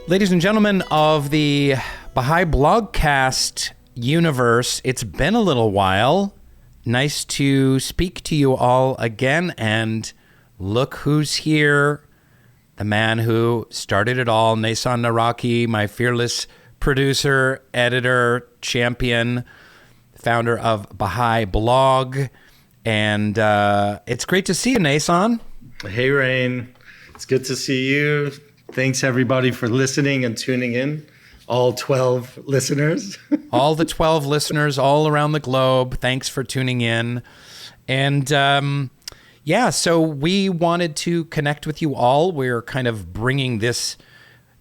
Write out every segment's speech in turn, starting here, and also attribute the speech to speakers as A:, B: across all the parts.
A: Ladies and gentlemen of the Baha'i Blogcast universe, it's been a little while. Nice to speak to you all again, and look who's here. The man who started it all, Naysan Naraqi, my fearless producer, editor, champion, founder of Baha'i Blog. And it's great to see you, Naysan.
B: Hey, Rainn. It's good to see you. Thanks, everybody, for listening and tuning in. All 12 listeners.
A: All the 12 listeners all around the globe. Thanks for tuning in. And so we wanted to connect with you all. We're kind of bringing this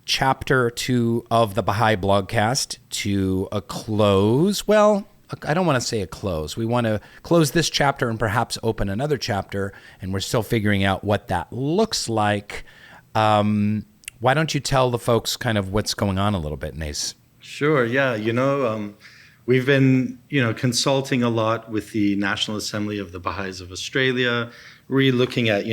A: chapter of the Baha'i Blogcast to a close. Well, I don't want to say a close. We want to close this chapter and perhaps open another chapter, and we're still figuring out what that looks like. Why don't you tell the folks kind of what's going on a little bit, Nace?
B: Sure, yeah. We've been, consulting a lot with the National Assembly of the Bahais of Australia, really looking at,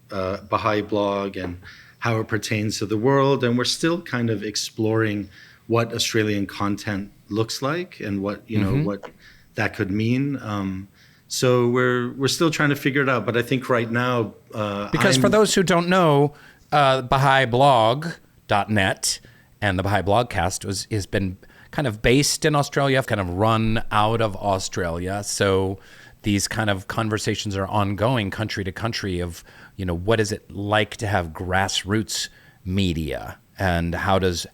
B: Baha'i Blog and how it pertains to the world. And we're still kind of exploring what Australian content looks like and what, what that could mean. So we're still trying to figure it out. But I think right now...
A: Because for those who don't know... BahaiBlog.net and the Baha'i Blogcast has been kind of based in Australia, kind of run out of Australia. So these kind of conversations are ongoing country to country of, what is it like to have grassroots media, and how does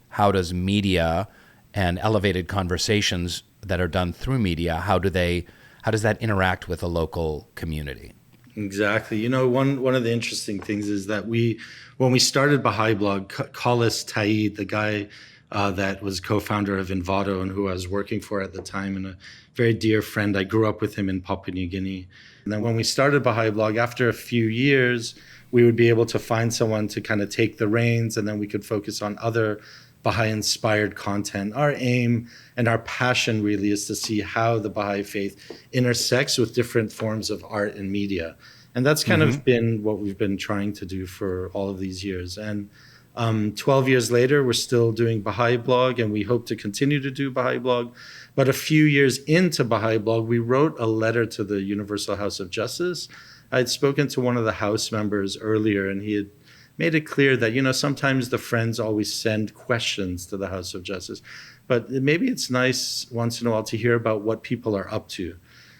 A: media and elevated conversations that are done through media, how does that interact with a local community?
B: Exactly. One of the interesting things is that when we started Baha'i Blog, Khalis Taid, the guy that was co-founder of Envato and who I was working for at the time, and a very dear friend, I grew up with him in Papua New Guinea. And then when we started Baha'i Blog, after a few years, we would be able to find someone to kind of take the reins, and then we could focus on other Baha'i-inspired content. Our aim and our passion really is to see how the Baha'i Faith intersects with different forms of art and media. And that's kind of been what we've been trying to do for all of these years. And 12 years later, we're still doing Baha'i Blog, and we hope to continue to do Baha'i Blog. But a few years into Baha'i Blog, we wrote a letter to the Universal House of Justice. I had spoken to one of the House members earlier, and he had made it clear that, sometimes the Friends always send questions to the House of Justice, but maybe it's nice once in a while to hear about what people are up to.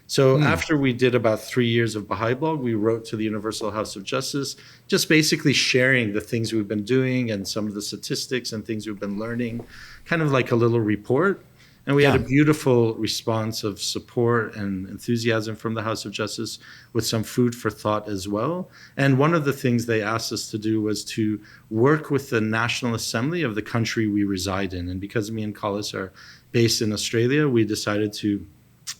B: So after we did about 3 years of Baha'i Blog, we wrote to the Universal House of Justice, just basically sharing the things we've been doing and some of the statistics and things we've been learning, kind of like a little report. And we had a beautiful response of support and enthusiasm from the House of Justice with some food for thought as well. And one of the things they asked us to do was to work with the National Assembly of the country we reside in. And because me and Khalis are based in Australia, we decided to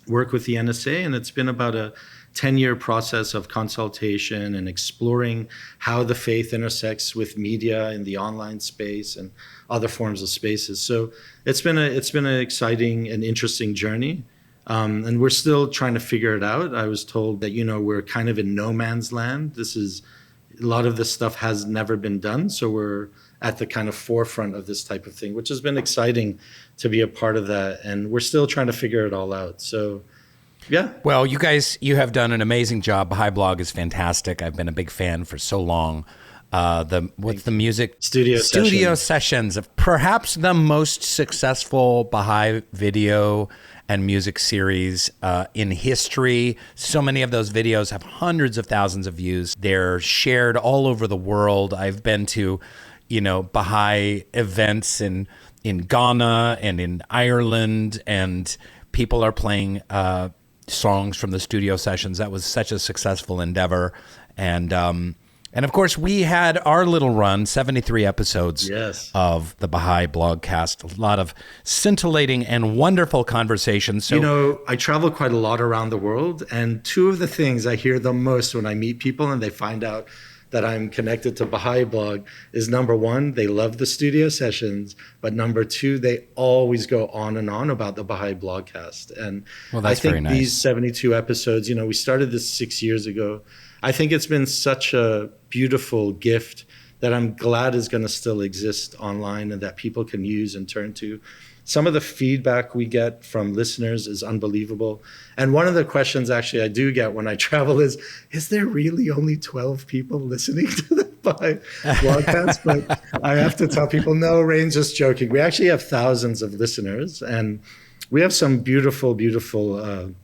B: work with the NSA. And it's been about a 10-year process of consultation and exploring how the faith intersects with media in the online space and other forms of spaces. So it's been an exciting and interesting journey. And we're still trying to figure it out. I was told that, we're kind of in no man's land. A lot of this stuff has never been done. So we're at the kind of forefront of this type of thing, which has been exciting to be a part of that. And we're still trying to figure it all out. So, yeah.
A: Well, you have done an amazing job. Baha'i Blog is fantastic. I've been a big fan for so long. What's the music?
B: Studio
A: sessions of perhaps the most successful Baha'i video and music series in history. So many of those videos have hundreds of thousands of views. They're shared all over the world. I've been to, Baha'i events in Ghana and in Ireland, and people are playing songs from the studio sessions. That was such a successful endeavor. And of course, we had our little run, 73 episodes of the Baha'i Blogcast. A lot of scintillating and wonderful conversations. So,
B: I travel quite a lot around the world, and two of the things I hear the most when I meet people and they find out that I'm connected to Baha'i Blog is, number one, they love the studio sessions, but number two, they always go on and on about the Baha'i Blogcast. And I think these 72 episodes, we started this 6 years ago. I think it's been such a beautiful gift that I'm glad is going to still exist online and that people can use and turn to. Some of the feedback we get from listeners is unbelievable. And one of the questions actually I do get when I travel is there really only 12 people listening to the Baha'i Blogcast? But I have to tell people, no, Rainn's just joking. We actually have thousands of listeners, and we have some beautiful, beautiful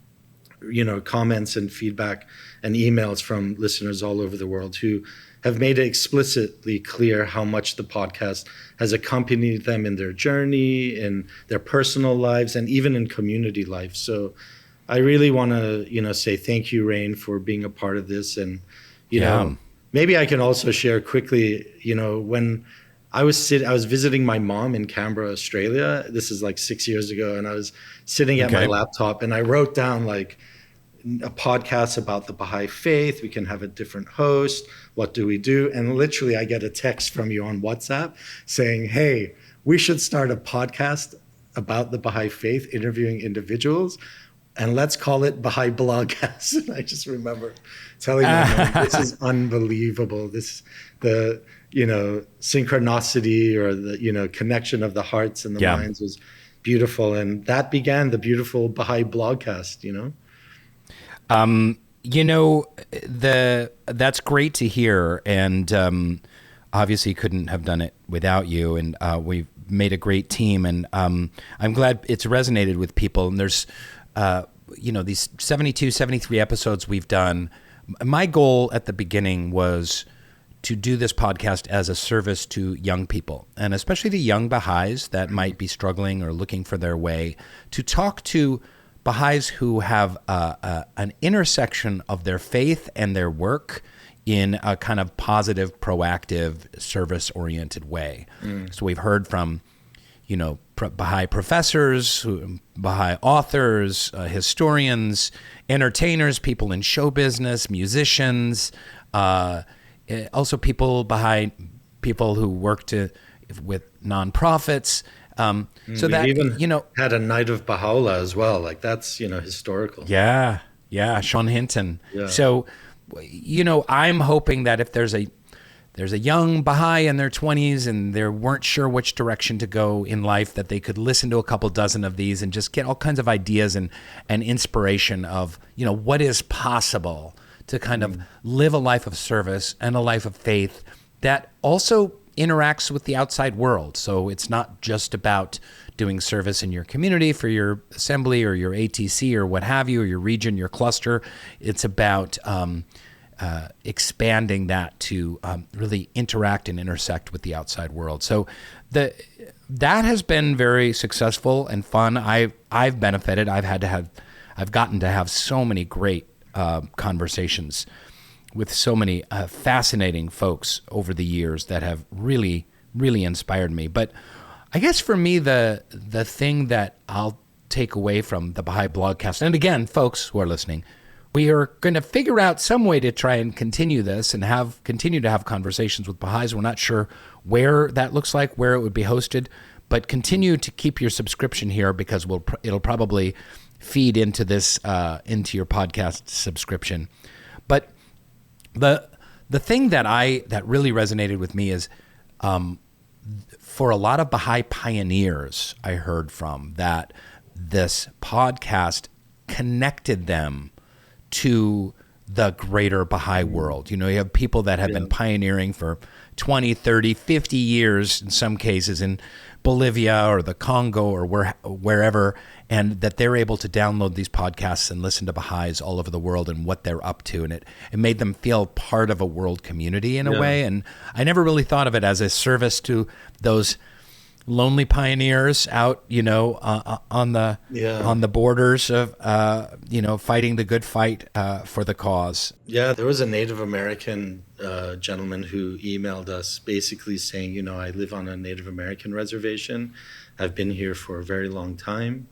B: comments and feedback and emails from listeners all over the world who have made it explicitly clear how much the podcast has accompanied them in their journey, in their personal lives, and even in community life. So I really want to, say thank you, Rainn, for being a part of this. And, maybe I can also share quickly, when I was visiting my mom in Canberra, Australia. This is like 6 years ago. And I was sitting at my laptop and I wrote down like a podcast about the Baha'i Faith. We can have a different host. What do we do? And literally I get a text from you on WhatsApp saying, hey, we should start a podcast about the Baha'i Faith, interviewing individuals, and let's call it Baha'i Blogcast. And I just remember telling my mom, this is unbelievable. The synchronicity or the, connection of the hearts and the minds was beautiful. And that began the beautiful Baha'i Blogcast,
A: That's great to hear. And obviously couldn't have done it without you. And we've made a great team. And I'm glad it's resonated with people. And there's, these 72, 73 episodes we've done. My goal at the beginning was to do this podcast as a service to young people, and especially to young Baha'is that might be struggling or looking for their way, to talk to Baha'is who have an intersection of their faith and their work in a kind of positive, proactive, service-oriented way. So we've heard from, Baha'i professors, Baha'i authors, historians, entertainers, people in show business, musicians, also Baha'i people who work with nonprofits. So that
B: even had a night of Baha'u'llah as well. Like that's historical.
A: Yeah, Sean Hinton. Yeah. So I'm hoping that if there's a young Baha'i in their 20s and they weren't sure which direction to go in life, that they could listen to a couple dozen of these and just get all kinds of ideas and inspiration of what is possible to kind of live a life of service and a life of faith that also interacts with the outside world. So it's not just about doing service in your community for your assembly or your ATC or what have you, or your region, your cluster. It's about expanding that to really interact and intersect with the outside world. So that has been very successful and fun. I've benefited. I've gotten to have so many great conversations with so many fascinating folks over the years that have really, really inspired me. But I guess for me, the thing that I'll take away from the Baha'i Blogcast, and again, folks who are listening, we are going to figure out some way to try and continue this and continue to have conversations with Baha'is. We're not sure where that looks like, where it would be hosted, but continue to keep your subscription here because it'll probably feed into this into your podcast subscription. But the thing that really resonated with me is for a lot of Baha'i pioneers I heard from, that this podcast connected them to the greater Baha'i world. You have people that have been pioneering for 20, 30, 50 years, in some cases in Bolivia or the Congo or wherever, and that they're able to download these podcasts and listen to Baha'is all over the world and what they're up to. And it made them feel part of a world community in a way. And I never really thought of it as a service to those lonely pioneers out, on the borders of, fighting the good fight for the cause.
B: Yeah, there was a Native American gentleman who emailed us basically saying, I live on a Native American reservation. I've been here for a very long time,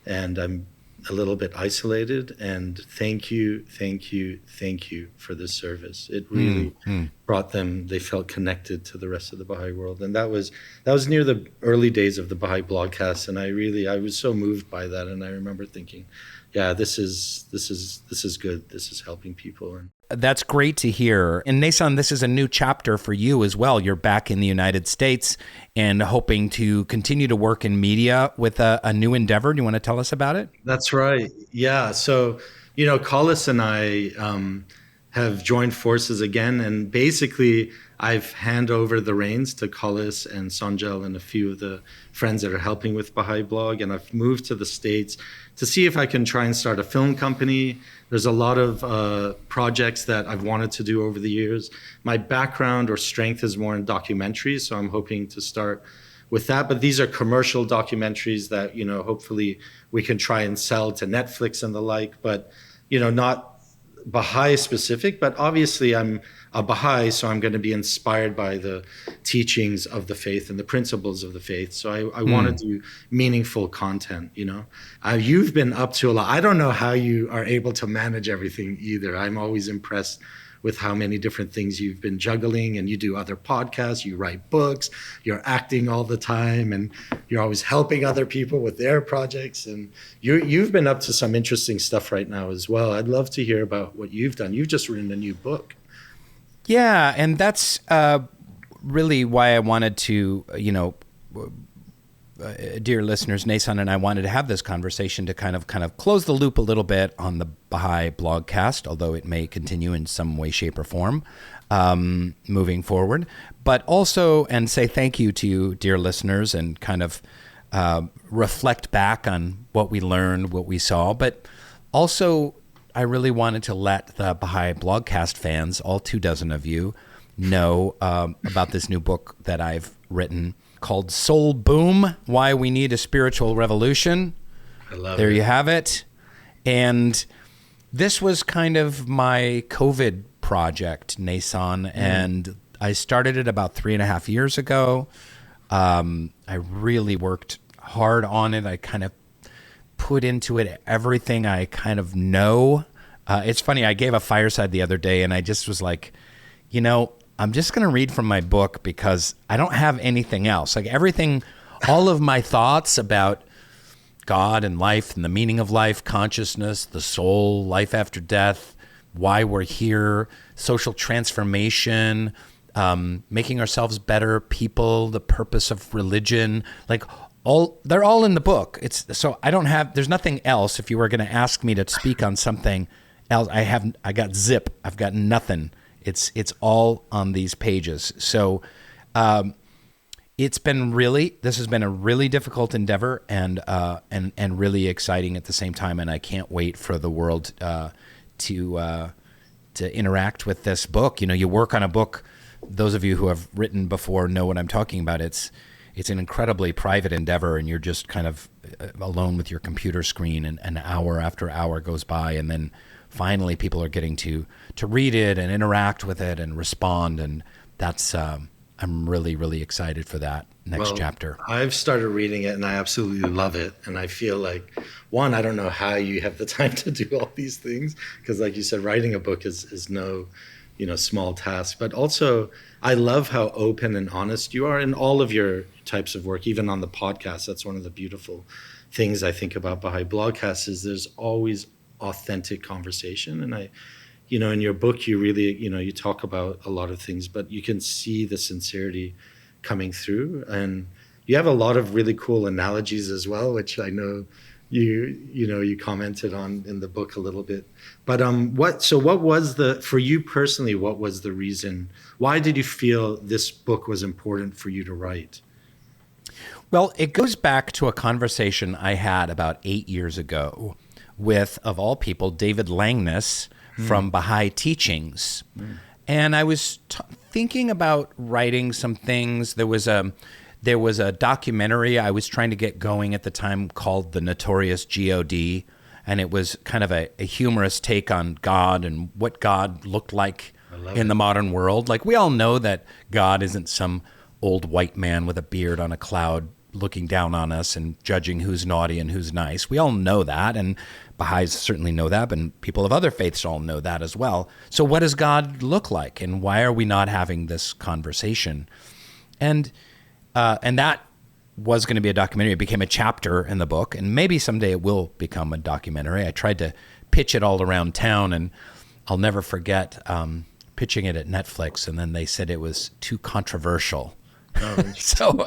B: and I'm a little bit isolated. And thank you for this service. It really brought them, they felt connected to the rest of the Baha'i world. And that was near the early days of the Baha'i Blogcast. And I was so moved by that. And I remember thinking, yeah, this is good. This is helping people. And
A: That's great to hear. And Naysan, this is a new chapter for you as well. You're back in the United States and hoping to continue to work in media with a new endeavor. Do you want to tell us about it?
B: that's right. Yeah. So, Collis and I have joined forces again, and basically I've hand over the reins to Collis and Sanjel and a few of the friends that are helping with Baha'i Blog, and I've moved to the States to see if I can try and start a film company. There's a lot of projects that I've wanted to do over the years. My background or strength is more in documentaries, so I'm hoping to start with that. But these are commercial documentaries that, hopefully we can try and sell to Netflix and the like, but, not Baha'i specific. But obviously I'm a Baha'i, so I'm going to be inspired by the teachings of the faith and the principles of the faith. So I want to do meaningful content, You've been up to a lot. I don't know how you are able to manage everything either. I'm always impressed with how many different things you've been juggling, and you do other podcasts, you write books, you're acting all the time, and you're always helping other people with their projects. And you've been up to some interesting stuff right now as well. I'd love to hear about what you've done. You've just written a new book.
A: Yeah, and that's really why I wanted to, dear listeners, Naysan and I wanted to have this conversation to kind of close the loop a little bit on the Baha'i Blogcast, although it may continue in some way, shape, or form moving forward. But also, and say thank you to you, dear listeners, and kind of reflect back on what we learned, what we saw. But also, I really wanted to let the Baha'i Blogcast fans, all 24 of you, know about this new book that I've written called Soul Boom, Why We Need a Spiritual Revolution.
B: I love
A: There
B: it.
A: you have it. And this was kind of my COVID project, Naysan, and I started it about 3.5 years ago. I really worked hard on it. I kind of put into it everything I kind of know. It's funny, I gave a fireside the other day and I just was like, I'm just going to read from my book because I don't have anything else. Like everything, all of my thoughts about God and life and the meaning of life, consciousness, the soul, life after death, why we're here, social transformation, making ourselves better people, the purpose of religion, they're all in the book. There's nothing else. If you were going to ask me to speak on something else, I got zip. I've got nothing. It's all on these pages. So this has been a really difficult endeavor and really exciting at the same time. And I can't wait for the world to interact with this book. You work on a book. Those of you who have written before know what I'm talking about. It's an incredibly private endeavor, and you're just kind of alone with your computer screen, and an hour after hour goes by, and then finally people are getting to read it and interact with it and respond, and that's I'm really, really excited for that next chapter.
B: I've started reading it and I absolutely love it, and I feel like, one, I don't know how you have the time to do all these things, because like you said, writing a book is no small task, but also I love how open and honest you are in all of your types of work, even on the podcast. That's one of the beautiful things I think about Baha'i Blogcast is there's always authentic conversation. And in your book, you really, you talk about a lot of things, but you can see the sincerity coming through. And you have a lot of really cool analogies as well, which I know you commented on in the book a little bit. But what was for you personally, what was the reason? Why did you feel this book was important for you to write?
A: Well, it goes back to a conversation I had about 8 years ago with, of all people, David Langness from Baha'i Teachings. And I was thinking about writing some things. There was a documentary I was trying to get going at the time called The Notorious God, and it was kind of a humorous take on God and what God looked like in the modern world. Like, we all know that God isn't some old white man with a beard on a cloud looking down on us and judging who's naughty and who's nice. We all know that, and Bahais certainly know that, and people of other faiths all know that as well. So what does God look like, and why are we not having this conversation? And that was going to be a documentary. It became a chapter in the book, and maybe someday it will become a documentary. I tried to pitch it all around town, and I'll never forget pitching it at Netflix, and then they said it was too controversial. Oh, so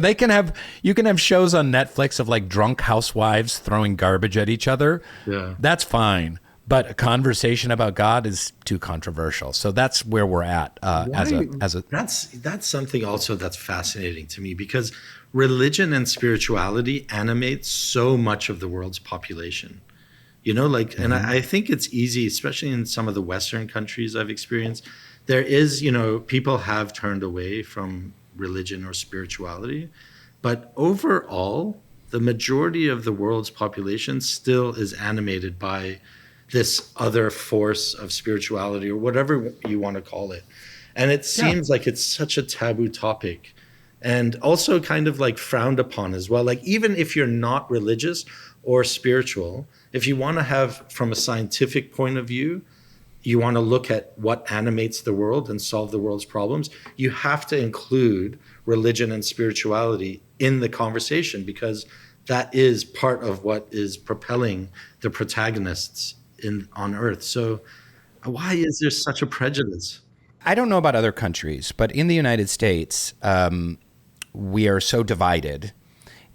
A: you can have shows on Netflix of like drunk housewives throwing garbage at each other.
B: Yeah,
A: that's fine. But a conversation about God is too controversial. So that's where we're at as a.
B: That's something also that's fascinating to me, because religion and spirituality animates so much of the world's population. And I think it's easy, especially in some of the Western countries I've experienced. There is, people have turned away from religion or spirituality, but overall, the majority of the world's population still is animated by this other force of spirituality, or whatever you want to call it. And it seems like it's such a taboo topic, and also kind of like frowned upon as well. Like, even if you're not religious or spiritual, if you want to have, from a scientific point of view, you want to look at what animates the world and solve the world's problems, you have to include religion and spirituality in the conversation, because that is part of what is propelling the protagonists on Earth. So why is there such a prejudice?
A: I don't know about other countries, but in the United States, we are so divided,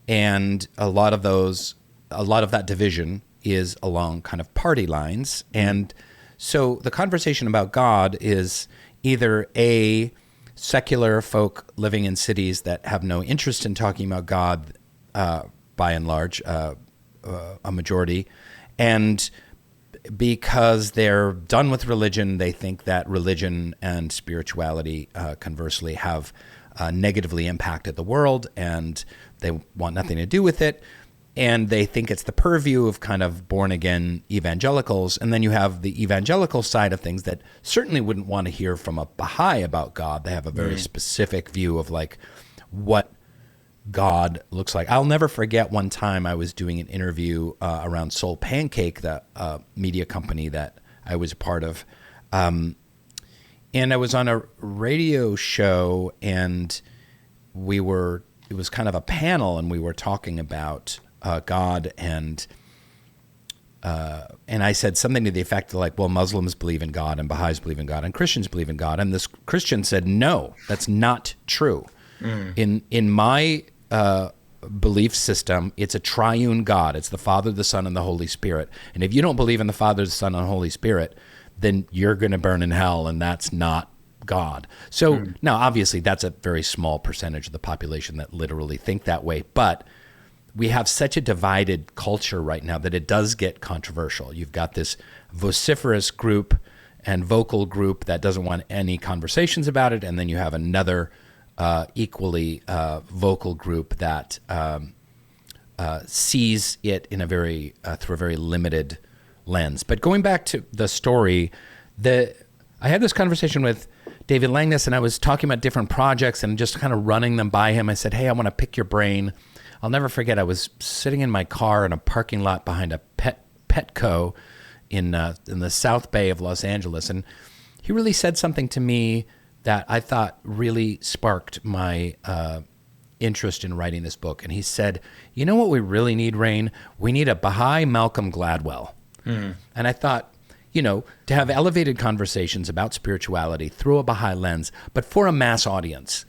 A: and a lot of that division is along kind of party lines. And so the conversation about God is either A, secular folk living in cities that have no interest in talking about God, by and large, a majority, and because they're done with religion, they think that religion and spirituality, conversely, have negatively impacted the world, and they want nothing to do with it. And they think it's the purview of kind of born-again evangelicals. And then you have the evangelical side of things that certainly wouldn't want to hear from a Baha'i about God. They have a very specific view of like what God looks like. I'll never forget one time I was doing an interview around Soul Pancake, the media company that I was a part of. And I was on a radio show, and it was kind of a panel, and we were talking about God, and I said something to the effect of like, well, Muslims believe in God, and Bahais believe in God, and Christians believe in God. And this Christian said, no, that's not true. In my belief system, it's a triune God. It's the Father, the Son, and the Holy Spirit. And if you don't believe in the Father, the Son, and the Holy Spirit, then you're going to burn in hell, and that's not God. So now, obviously, that's a very small percentage of the population that literally think that way. But we have such a divided culture right now that it does get controversial. You've got this vociferous group and vocal group that doesn't want any conversations about it, and then you have another equally vocal group that sees it in a very through a very limited lens. But going back to the story, I had this conversation with David Langness, and I was talking about different projects and just kind of running them by him. I said, hey, I want to pick your brain. I'll never forget, I was sitting in my car in a parking lot behind a Petco in the South Bay of Los Angeles, and he really said something to me that I thought really sparked my interest in writing this book. And he said, you know what we really need, Rainn? We need a Baha'i Malcolm Gladwell. And I thought, to have elevated conversations about spirituality through a Baha'i lens, but for a mass audience.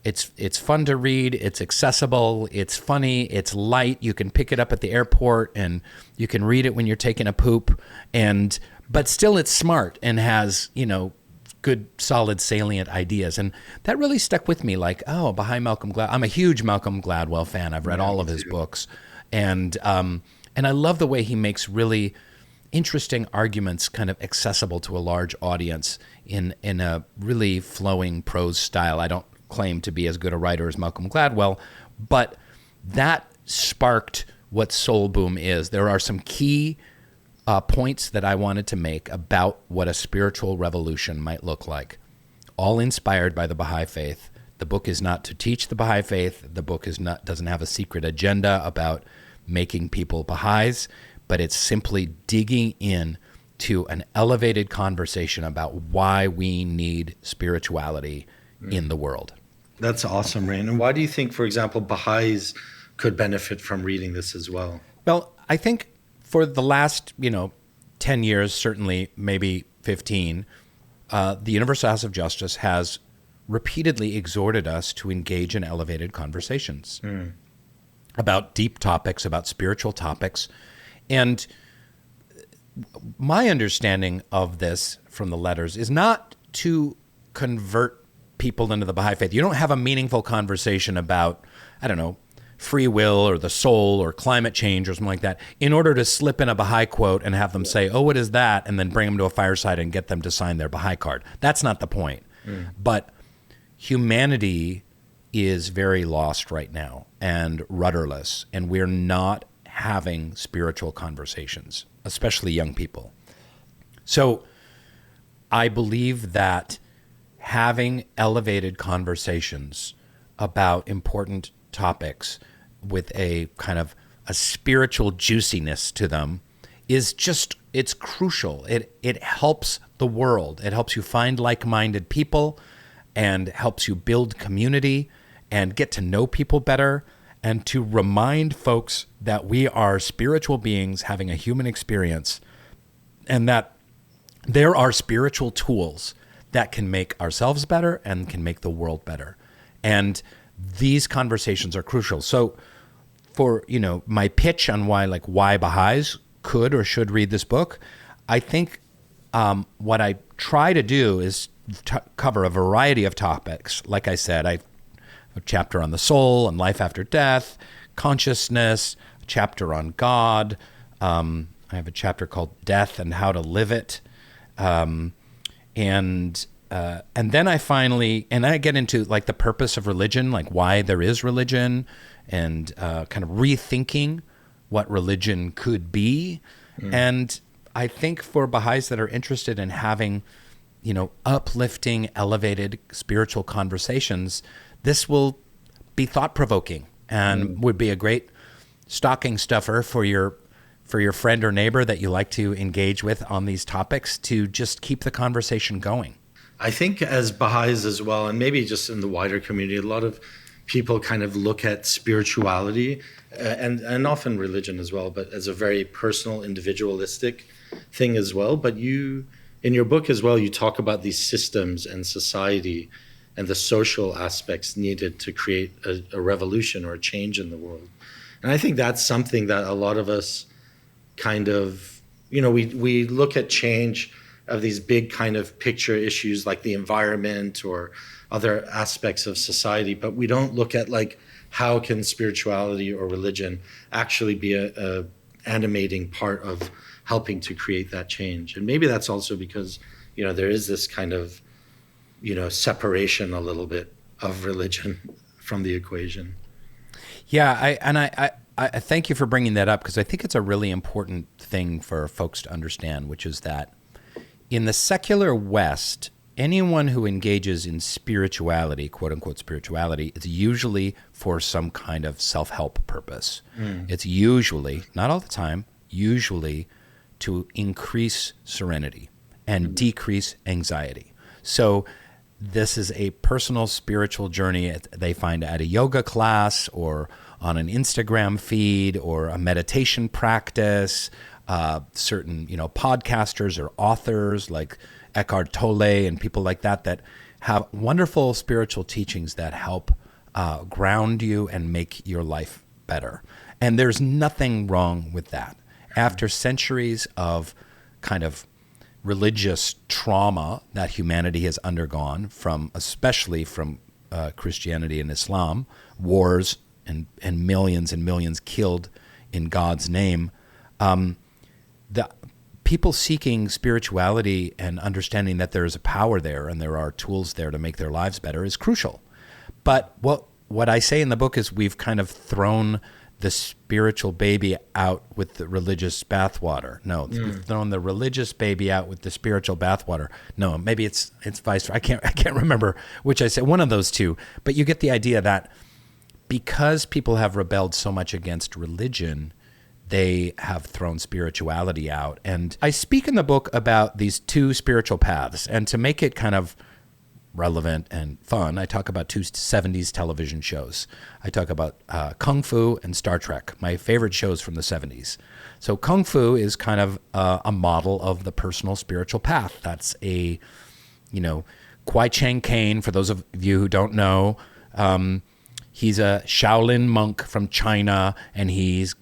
A: It's fun to read, it's accessible, it's funny, it's light. You can pick it up at the airport, and you can read it when you're taking a poop, but still it's smart and has, good, solid, salient ideas. And that really stuck with me, like, oh, Baha'i Malcolm Gladwell. I'm a huge Malcolm Gladwell fan. I've read all of his books. And I love the way he makes really interesting arguments kind of accessible to a large audience in a really flowing prose style. I don't claim to be as good a writer as Malcolm Gladwell, but that sparked what Soul Boom is. There are some key points that I wanted to make about what a spiritual revolution might look like, all inspired by the Baha'i Faith. The book is not to teach the Baha'i Faith. The book doesn't have a secret agenda about making people Bahais, but it's simply digging in to an elevated conversation about why we need spirituality in the world.
B: That's awesome, Rainn. And why do you think, for example, Baha'is could benefit from reading this as well?
A: Well, I think for the last, 10 years, certainly maybe 15, the Universal House of Justice has repeatedly exhorted us to engage in elevated conversations about deep topics, about spiritual topics. And my understanding of this from the letters is not to convert people into the Baha'i Faith. You don't have a meaningful conversation about, I don't know, free will or the soul or climate change or something like that in order to slip in a Baha'i quote and have them say, oh, what is that? And then bring them to a fireside and get them to sign their Baha'i card. That's not the point. But humanity is very lost right now and rudderless, and we're not having spiritual conversations, especially young people. So I believe that having elevated conversations about important topics with a kind of a spiritual juiciness to them is just, it's crucial. It helps the world. It helps you find like-minded people and helps you build community and get to know people better, and to remind folks that we are spiritual beings having a human experience, and that there are spiritual tools that can make ourselves better and can make the world better. And these conversations are crucial. So for, my pitch on why Baha'is could or should read this book, I think what I try to do is cover a variety of topics. Like I said, I have a chapter on the soul and life after death, consciousness, a chapter on God. I have a chapter called Death and How to Live It. And then I get into the purpose of religion, why there is religion, and kind of rethinking what religion could be. And I think for Baha'is that are interested in having, uplifting, elevated spiritual conversations, this will be thought-provoking and would be a great stocking stuffer for your friend or neighbor that you like to engage with on these topics, to just keep the conversation going.
B: I think as Baha'is as well, and maybe just in the wider community, a lot of people kind of look at spirituality and often religion as well, but as a very personal, individualistic thing as well. But you, in your book as well, you talk about these systems and society and the social aspects needed to create a revolution or a change in the world. And I think that's something that a lot of us kind of, we look at change of these big kind of picture issues like the environment or other aspects of society, but we don't look at how can spirituality or religion actually be a animating part of helping to create that change. And maybe that's also because, there is this kind of, separation a little bit of religion from the equation.
A: Yeah, I thank you for bringing that up, because I think it's a really important thing for folks to understand, which is that in the secular West, anyone who engages in spirituality, quote unquote spirituality, is usually for some kind of self-help purpose. It's usually, not all the time, usually to increase serenity and decrease anxiety. So this is a personal spiritual journey they find at a yoga class or on an Instagram feed or a meditation practice. Certain, podcasters or authors like Eckhart Tolle and people like that have wonderful spiritual teachings that help ground you and make your life better. And there's nothing wrong with that. After centuries of kind of religious trauma that humanity has undergone, especially from Christianity and Islam, wars and millions killed in God's name, the people seeking spirituality and understanding that there is a power there and there are tools there to make their lives better is crucial. But what I say in the book is we've kind of thrown the spiritual baby out with the religious bathwater. No, we've thrown the religious baby out with the spiritual bathwater. No, maybe it's vice versa. I can't remember which I said, one of those two. But you get the idea that because people have rebelled so much against religion, they have thrown spirituality out. And I speak in the book about these two spiritual paths, and to make it kind of relevant and fun, I talk about two 70s television shows. I talk about Kung Fu and Star Trek, my favorite shows from the 70s. So Kung Fu is kind of a model of the personal spiritual path. That's a, Kwai Chang Caine, for those of you who don't know, he's a Shaolin monk from China, and he's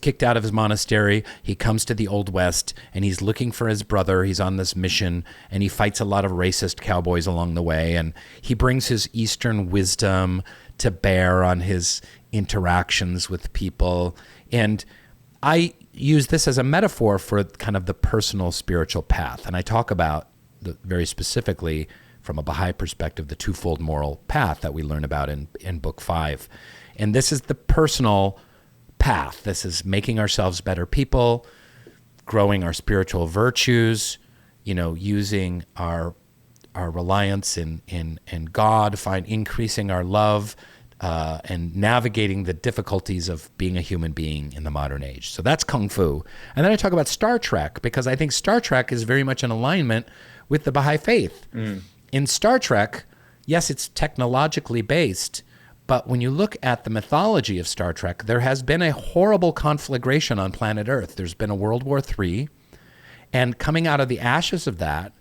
A: kicked out of his monastery. He comes to the Old West, and he's looking for his brother. He's on this mission, and he fights a lot of racist cowboys along the way, and he brings his Eastern wisdom to bear on his interactions with people. And I use this as a metaphor for kind of the personal spiritual path, and I talk about very specifically from a Baha'i perspective, the twofold moral path that we learn about in Book 5. And this is the personal path. This is making ourselves better people, growing our spiritual virtues, using our reliance in God, increasing our love, and navigating the difficulties of being a human being in the modern age. So that's Kung Fu. And then I talk about Star Trek, because I think Star Trek is very much in alignment with the Baha'i Faith. In Star Trek, yes, it's technologically based, but when you look at the mythology of Star Trek, there has been a horrible conflagration on planet Earth. There's been a World War III, and coming out of the ashes of that,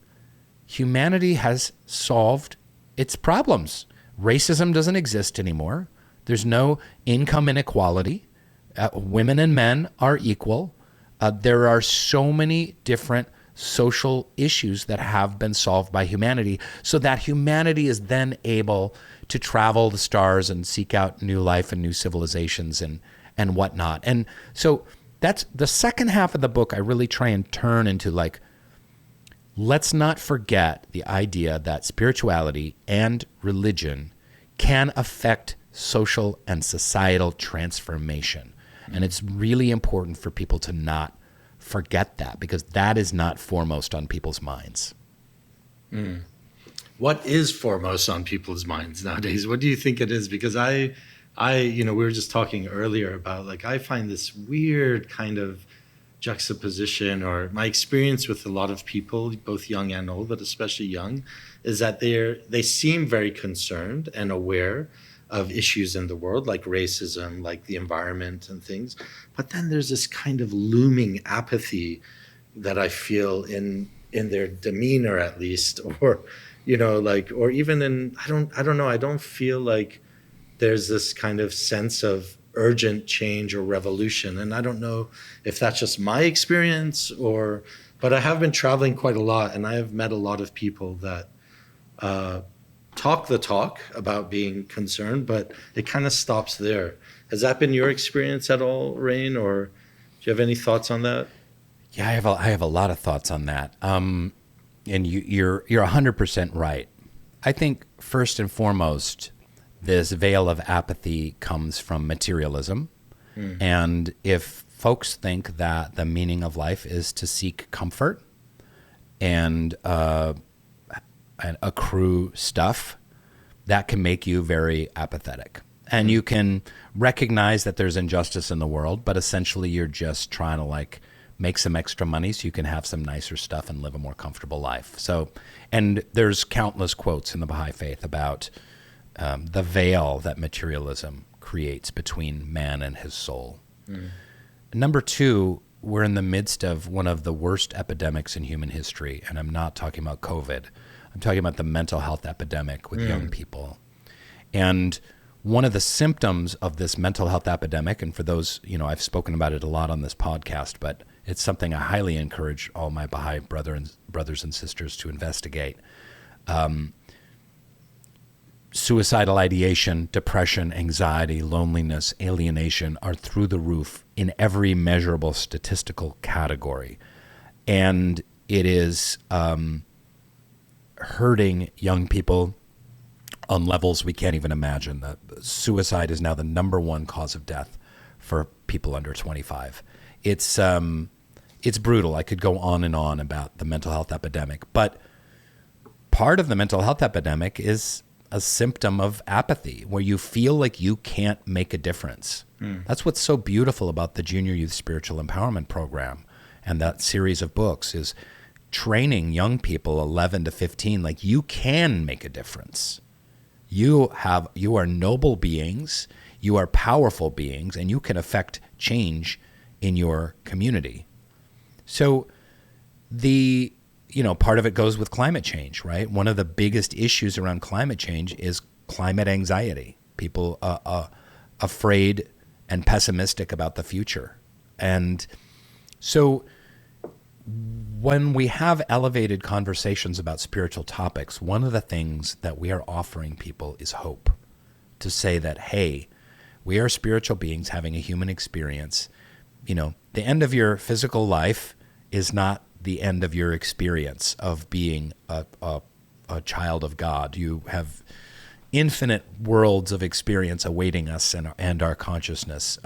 A: humanity has solved its problems. Racism doesn't exist anymore. There's no income inequality. Women and men are equal. There are so many different social issues that have been solved by humanity, so that humanity is then able to travel the stars and seek out new life and new civilizations and whatnot. And so that's the second half of the book. I really try and turn into let's not forget the idea that spirituality and religion can affect social and societal transformation. And it's really important for people to not forget that, because that is not foremost on people's minds.
B: What is foremost on people's minds nowadays? What do you think it is? Because I we were just talking earlier about I find this weird kind of juxtaposition, or my experience with a lot of people, both young and old, but especially young, is that they seem very concerned and aware of issues in the world, like racism, like the environment and things. But then there's this kind of looming apathy that I feel in their demeanor, at least, or, or even in, I don't know, I don't feel like there's this kind of sense of urgent change or revolution. And I don't know if that's just my experience but I have been traveling quite a lot, and I have met a lot of people that, talk the talk about being concerned, but it kind of stops there. Has that been your experience at all, Rainn, or do you have any thoughts on that?
A: Yeah, I have a lot of thoughts on that. And you're 100% right. I think first and foremost, this veil of apathy comes from materialism. And if folks think that the meaning of life is to seek comfort and accrue stuff, that can make you very apathetic. And you can recognize that there's injustice in the world, but essentially you're just trying to make some extra money so you can have some nicer stuff and live a more comfortable life. So, and there's countless quotes in the Baha'i Faith about the veil that materialism creates between man and his soul. Number two, we're in the midst of one of the worst epidemics in human history, and I'm not talking about COVID. I'm talking about the mental health epidemic with young people. And one of the symptoms of this mental health epidemic, and for those, I've spoken about it a lot on this podcast, but it's something I highly encourage all my Baha'i brothers and sisters to investigate. Suicidal ideation, depression, anxiety, loneliness, alienation are through the roof in every measurable statistical category. And it is hurting young people on levels we can't even imagine. Suicide is now the number one cause of death for people under 25. It's brutal. I could go on and on about the mental health epidemic, but part of the mental health epidemic is a symptom of apathy, where you feel like you can't make a difference. That's what's so beautiful about the Junior Youth Spiritual Empowerment Program and that series of books is training young people 11 to 15, like, you can make a difference. You are noble beings, you are powerful beings, and you can affect change in your community. So part of it goes with climate change, right? One of the biggest issues around climate change is climate anxiety. People are afraid and pessimistic about the future. And so when we have elevated conversations about spiritual topics, one of the things that we are offering people is hope. To say that, hey, we are spiritual beings having a human experience. The end of your physical life is not the end of your experience of being a child of God. You have infinite worlds of experience awaiting us and our consciousness,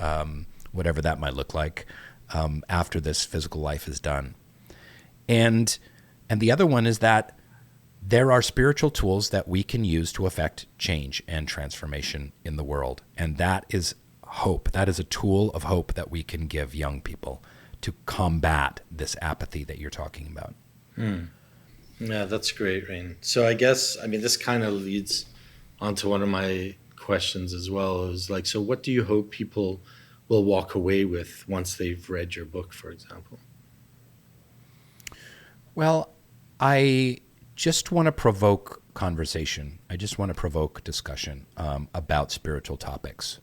A: whatever that might look like, after this physical life is done. And the other one is that there are spiritual tools that we can use to affect change and transformation in the world. And that is hope. That is a tool of hope that we can give young people to combat this apathy that you're talking about.
B: Yeah, that's great, Rainn. So I guess, this kind of leads onto one of my questions as well, is like, so what do you hope people will walk away with once they've read your book, for example?
A: Well, I just want to provoke conversation. I just want to provoke discussion about spiritual topics.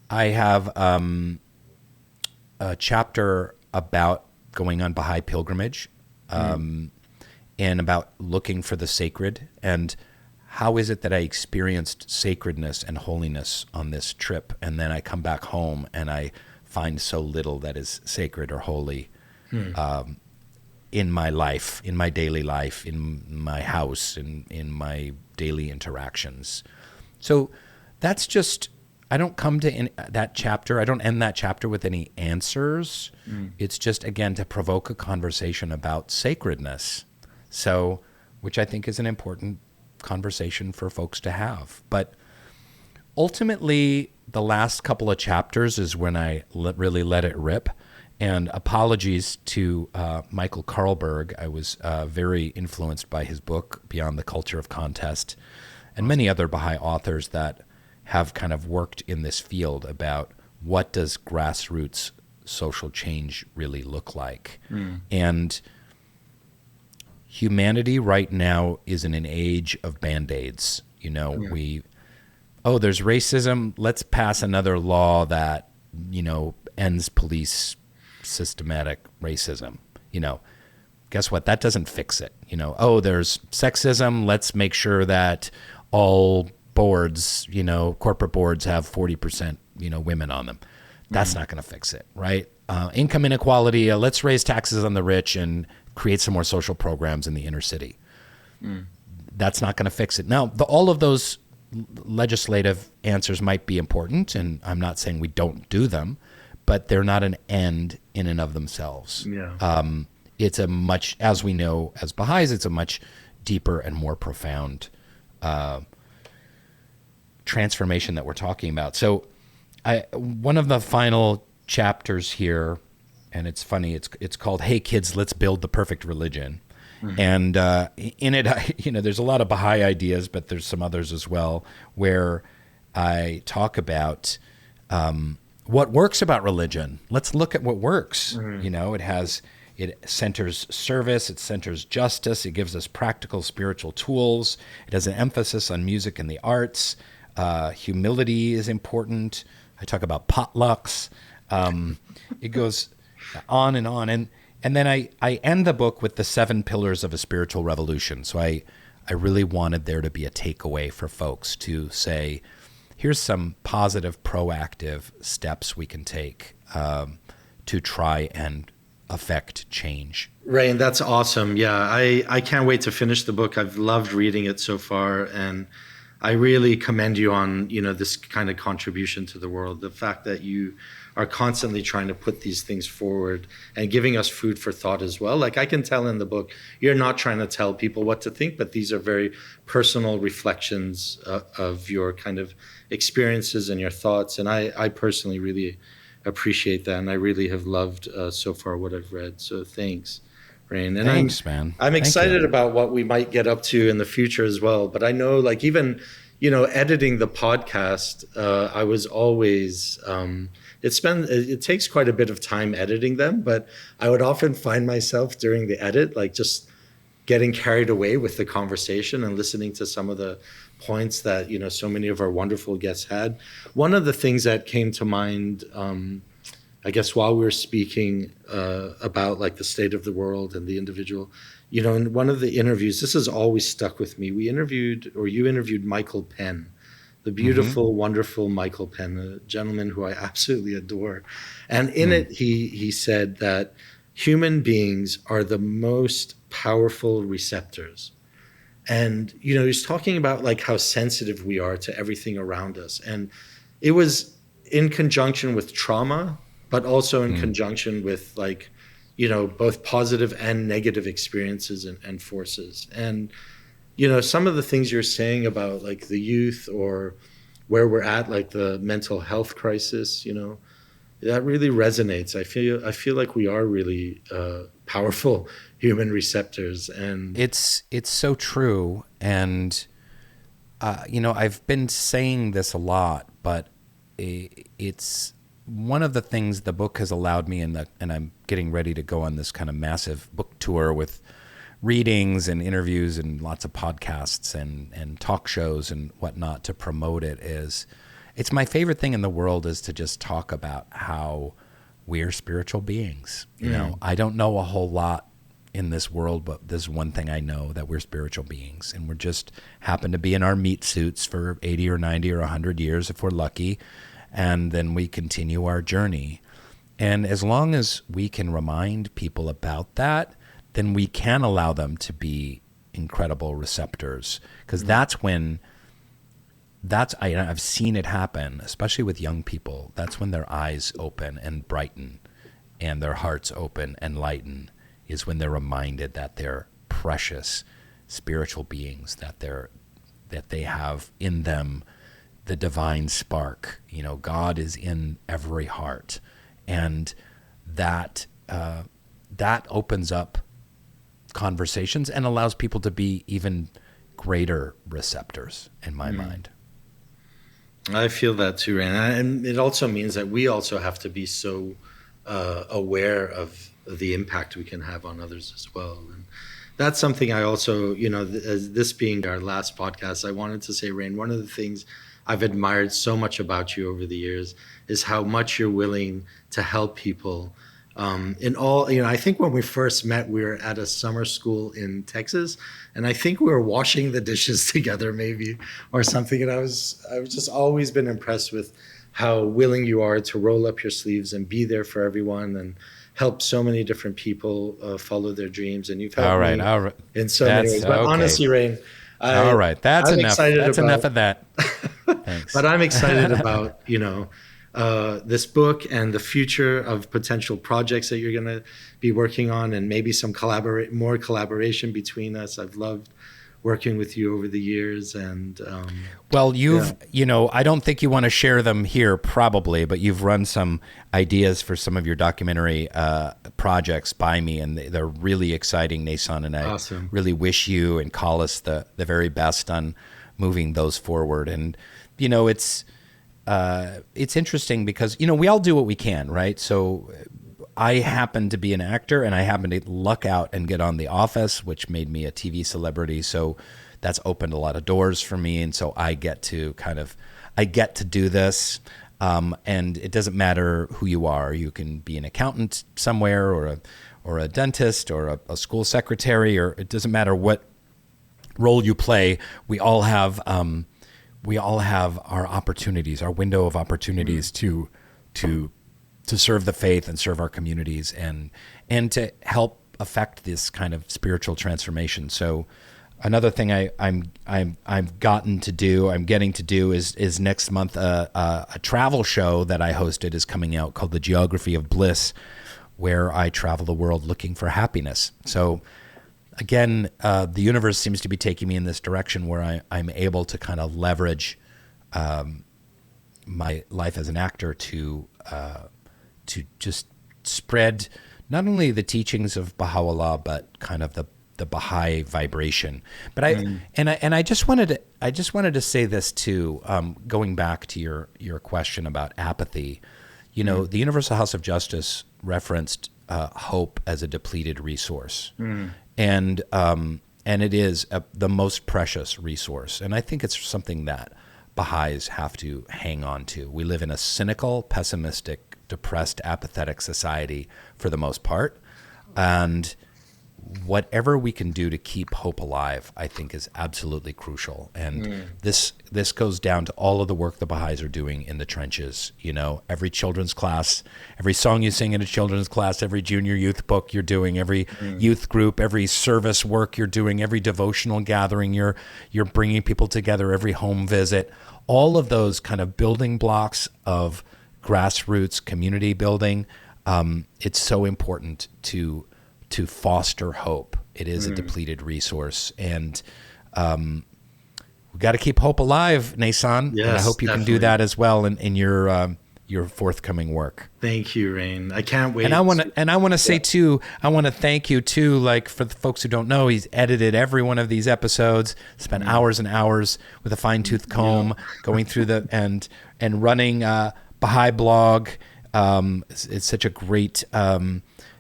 A: I have a chapter about going on Baha'i pilgrimage and about looking for the sacred, and how is it that I experienced sacredness and holiness on this trip, and then I come back home and I find so little that is sacred or holy in my life, in my daily life, in my house, in my daily interactions. So that's just, I don't come to that chapter, I don't end that chapter with any answers. It's just, again, to provoke a conversation about sacredness. So, which I think is an important conversation for folks to have. But ultimately, the last couple of chapters is when I really let it rip. And apologies to Michael Carlberg. I was very influenced by his book, Beyond the Culture of Contest, and many other Baha'i authors that have kind of worked in this field about what does grassroots social change really look like. And humanity right now is in an age of Band-Aids. There's racism, let's pass another law that, ends police systematic racism. Guess what? That doesn't fix it. There's sexism, let's make sure that all boards, corporate boards have 40%, women on them. That's not going to fix it, right? Income inequality, let's raise taxes on the rich and create some more social programs in the inner city. That's not going to fix it. Now, all of those legislative answers might be important, and I'm not saying we don't do them, but they're not an end in and of themselves. It's a much, as we know as Baha'is, it's a much deeper and more profound transformation that we're talking about. So one of the final chapters here, and it's funny, it's called, Hey Kids, Let's Build the Perfect Religion. And in it, there's a lot of Baha'i ideas, but there's some others as well, where I talk about what works about religion. Let's look at what works. It centers service, it centers justice, it gives us practical spiritual tools, it has an emphasis on music and the arts, humility is important. I talk about potlucks. It goes on and on. And then I end the book with the 7 pillars of a spiritual revolution. So I really wanted there to be a takeaway for folks to say, here's some positive, proactive steps we can take to try and affect change.
B: Rainn, that's awesome. Yeah, I can't wait to finish the book. I've loved reading it so far, and I really commend you on, this kind of contribution to the world. The fact that you are constantly trying to put these things forward and giving us food for thought as well. Like I can tell in the book, you're not trying to tell people what to think, but these are very personal reflections of your kind of experiences and your thoughts. And I personally really appreciate that. And I really have loved so far what I've read. So thanks, Rainn. And
A: Thanks, man.
B: I'm
A: Thank
B: excited
A: you.
B: about what we might get up to in the future as well. But I know, like, even, editing the podcast, I was always, it takes quite a bit of time editing them, but I would often find myself during the edit, like just getting carried away with the conversation and listening to some of the points that, so many of our wonderful guests had. One of the things that came to mind, I guess, while we were speaking about like the state of the world and the individual, in one of the interviews, this has always stuck with me. You interviewed Michael Penn, the beautiful, wonderful Michael Penn, a gentleman who I absolutely adore. And in it, he said that human beings are the most powerful receptors. And, he's talking about like how sensitive we are to everything around us. And it was in conjunction with trauma, but also in conjunction with like, both positive and negative experiences and forces. And, some of the things you're saying about like the youth or where we're at, like the mental health crisis, that really resonates. I feel like we are really powerful human receptors, and
A: it's so true. And I've been saying this a lot, but it's one of the things the book has allowed me, and I'm getting ready to go on this kind of massive book tour with readings and interviews and lots of podcasts and talk shows and whatnot to promote it. It's my favorite thing in the world is to just talk about how we're spiritual beings. I don't know a whole lot in this world, but there's one thing I know, that we're spiritual beings, and we're just happen to be in our meat suits for 80 or 90 or 100 years if we're lucky, and then we continue our journey. And as long as we can remind people about that, then we can allow them to be incredible receptors, because I've seen it happen, especially with young people. That's when their eyes open and brighten and their hearts open and lighten, is when they're reminded that they're precious spiritual beings, that they have in them the divine spark. God is in every heart, and that opens up conversations and allows people to be even greater receptors, in my mind.
B: I feel that too, Rainn. And it also means that we also have to be so aware of the impact we can have on others as well. And that's something I also, as this being our last podcast, I wanted to say, Rainn, one of the things I've admired so much about you over the years is how much you're willing to help people. In all, I think when we first met, we were at a summer school in Texas, and I think we were washing the dishes together, maybe, or something. And I've just always been impressed with how willing you are to roll up your sleeves and be there for everyone and help so many different people follow their dreams. And you've helped me in so many ways. But honestly, Rainn,
A: all right, that's
B: I'm
A: enough. That's enough of that. Thanks.
B: But I'm excited about this book and the future of potential projects that you're going to be working on, and maybe some more collaboration between us. I've loved working with you over the years, and
A: well, I don't think you want to share them here, probably, but you've run some ideas for some of your documentary projects by me, and they're really exciting, Naysan, and I really wish you and Collis the very best on moving those forward. And it's interesting because, we all do what we can, right? So I happen to be an actor, and I happen to luck out and get on The Office, which made me a TV celebrity. So that's opened a lot of doors for me. And so I get to do this. And it doesn't matter who you are. You can be an accountant somewhere, or a dentist, or a school secretary, or it doesn't matter what role you play. We all have our opportunities, our window of opportunities to serve the faith and serve our communities and to help affect this kind of spiritual transformation. So another thing I'm getting to do is next month a travel show that I hosted is coming out called The Geography of Bliss, where I travel the world looking for happiness. So again, the universe seems to be taking me in this direction where I'm able to kind of leverage my life as an actor to just spread not only the teachings of Baha'u'llah, but kind of the Baha'i vibration. But I just wanted to say this too, going back to your question about apathy. You know, the Universal House of Justice referenced hope as a depleted resource, and it is the most precious resource. And I think it's something that Baha'is have to hang on to. We live in a cynical, pessimistic, depressed, apathetic society for the most part, and whatever we can do to keep hope alive, I think, is absolutely crucial. And this goes down to all of the work the Baha'is are doing in the trenches. You know, every children's class, every song you sing in a children's class, every junior youth book you're doing, every youth group, every service work you're doing, every devotional gathering you're bringing people together, every home visit, all of those kind of building blocks of grassroots community building. It's so important to foster hope. It is a depleted resource, and we got to keep hope alive, Naysan.
B: Yes,
A: and I hope you can do that as well in your forthcoming work.
B: Thank you, Rainn. I can't wait.
A: And I want to say too, I want to thank you too. Like, for the folks who don't know, he's edited every one of these episodes. Spent hours and hours with a fine-tooth comb going through and running Baha'i Blog. It's such a great.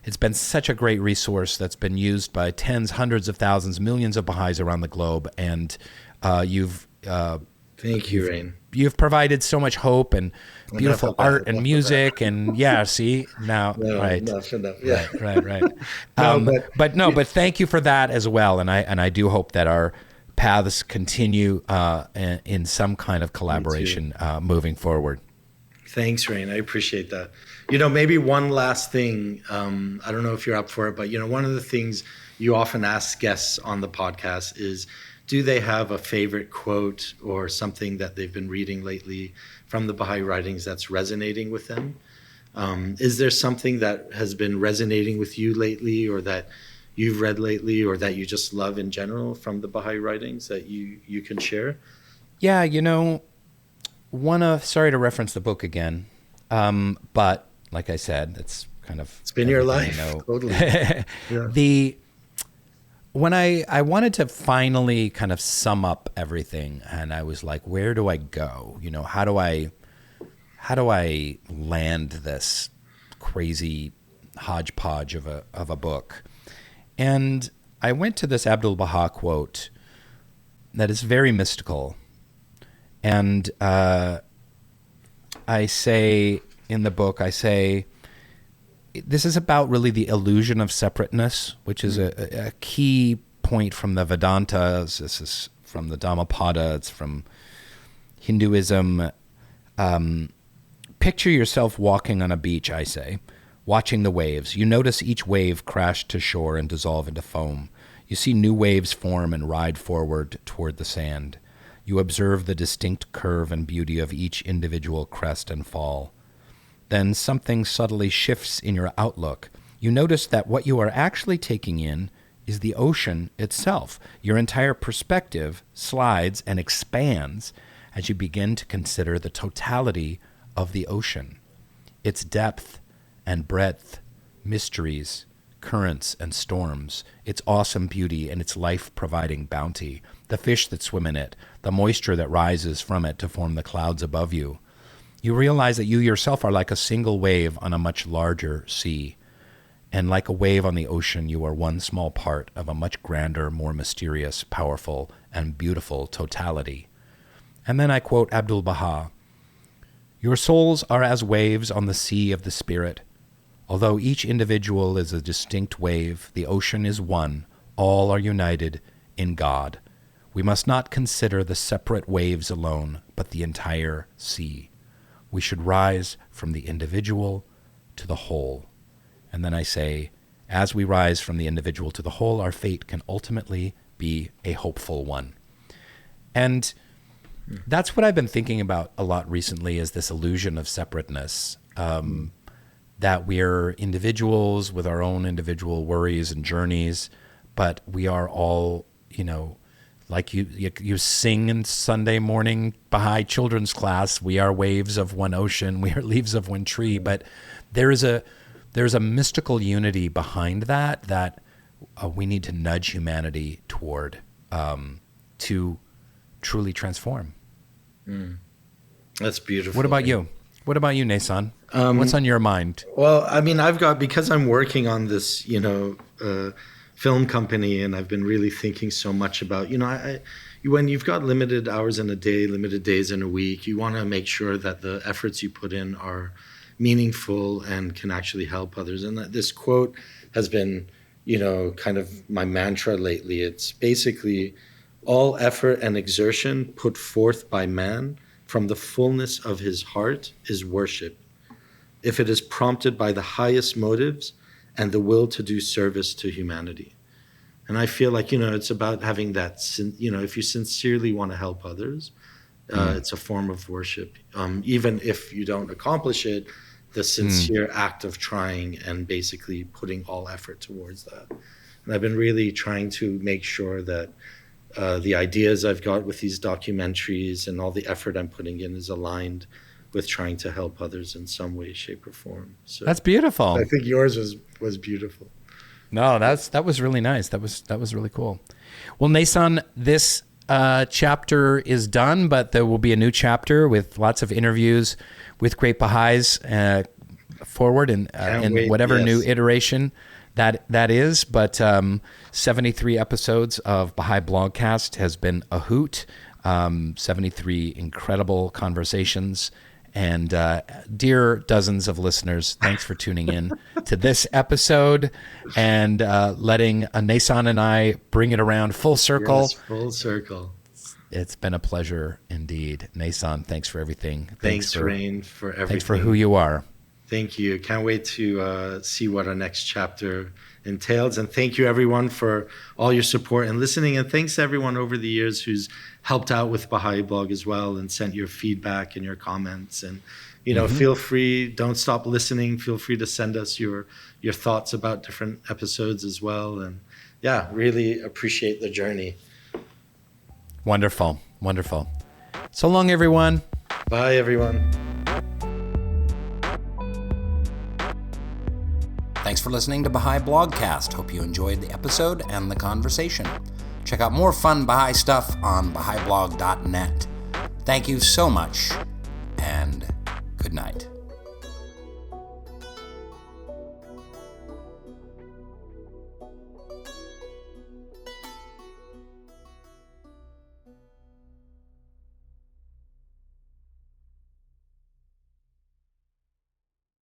A: It's been such a great resource that's been used by tens, hundreds of thousands, millions of Baha'is around the globe. And thank
B: you, Rainn.
A: You've provided so much hope and beautiful art and music. And see, now, right.
B: Enough.
A: Right. But thank you for that as well. And I do hope that our paths continue in some kind of collaboration moving forward.
B: Thanks, Rainn. I appreciate that. You know, maybe one last thing. I don't know if you're up for it, but, you know, one of the things you often ask guests on the podcast is, do they have a favorite quote or something that they've been reading lately from the Baha'i writings that's resonating with them? Is there something that has been resonating with you lately, or that you've read lately, or that you just love in general from the Baha'i writings that you can share?
A: Yeah, you know, sorry to reference the book again, but like I said, it's
B: been your life. Totally.
A: Yeah. When I wanted to finally kind of sum up everything, and I was like, where do I go? You know, how do I land this crazy hodgepodge of a book? And I went to this Abdul Baha quote that is very mystical. And I say in the book, this is about really the illusion of separateness, which is a key point from the Vedantas. This is from the Dhammapada. It's from Hinduism. Picture yourself walking on a beach, I say, watching the waves. You notice each wave crash to shore and dissolve into foam. You see new waves form and ride forward toward the sand. You observe the distinct curve and beauty of each individual crest and fall. Then something subtly shifts in your outlook. You notice that what you are actually taking in is the ocean itself. Your entire perspective slides and expands as you begin to consider the totality of the ocean, its depth and breadth, mysteries, currents and storms, its awesome beauty and its life-providing bounty, the fish that swim in it, the moisture that rises from it to form the clouds above you. You realize that you yourself are like a single wave on a much larger sea. And like a wave on the ocean, you are one small part of a much grander, more mysterious, powerful, and beautiful totality. And then I quote Abdul Baha, "Your souls are as waves on the sea of the spirit. Although each individual is a distinct wave, the ocean is one. All are united in God. We must not consider the separate waves alone, but the entire sea. We should rise from the individual to the whole." And then I say, as we rise from the individual to the whole, our fate can ultimately be a hopeful one. And that's what I've been thinking about a lot recently, is this illusion of separateness, that we're individuals with our own individual worries and journeys, but we are all, you know, like you sing in Sunday morning Baha'i children's class, we are waves of one ocean, we are leaves of one tree, but there is a there's a mystical unity behind that we need to nudge humanity toward to truly transform.
B: That's beautiful.
A: What about you? What about you, Naysan? What's on your mind?
B: Well, I mean, because I'm working on this, film company, and I've been really thinking so much about, when you've got limited hours in a day, limited days in a week, you want to make sure that the efforts you put in are meaningful and can actually help others. And this quote has been, kind of my mantra lately. It's basically, all effort and exertion put forth by man from the fullness of his heart is worship, if it is prompted by the highest motives and the will to do service to humanity. And I feel like, it's about having that, if you sincerely want to help others, it's a form of worship. Even if you don't accomplish it, the sincere act of trying and basically putting all effort towards that. And I've been really trying to make sure that the ideas I've got with these documentaries and all the effort I'm putting in is aligned with trying to help others in some way, shape, or form. So
A: that's beautiful.
B: I think yours was beautiful.
A: No, that was really nice. That was really cool. Well, Naysan, this chapter is done, but there will be a new chapter with lots of interviews with great Bahais forward in whatever new iteration that is. But 73 episodes of Baha'i Blogcast has been a hoot. 73 incredible conversations. And dear dozens of listeners, thanks for tuning in to this episode and letting Naysan and I bring it around full circle.
B: Yes, full circle.
A: It's been a pleasure indeed. Naysan, thanks for everything.
B: Thanks Rainn, for everything.
A: Thanks for who you are.
B: Thank you. Can't wait to see what our next chapter entails. And thank you, everyone, for all your support and listening. And thanks to everyone over the years who's helped out with Baha'i Blog as well and sent your feedback and your comments. And, feel free, don't stop listening. Feel free to send us your thoughts about different episodes as well. And yeah, really appreciate the journey.
A: Wonderful. Wonderful. So long, everyone.
B: Bye, everyone.
A: Thanks for listening to Baha'i Blogcast. Hope you enjoyed the episode and the conversation. Check out more fun Baha'i stuff on BahaiBlog.net. Thank you so much, and good night.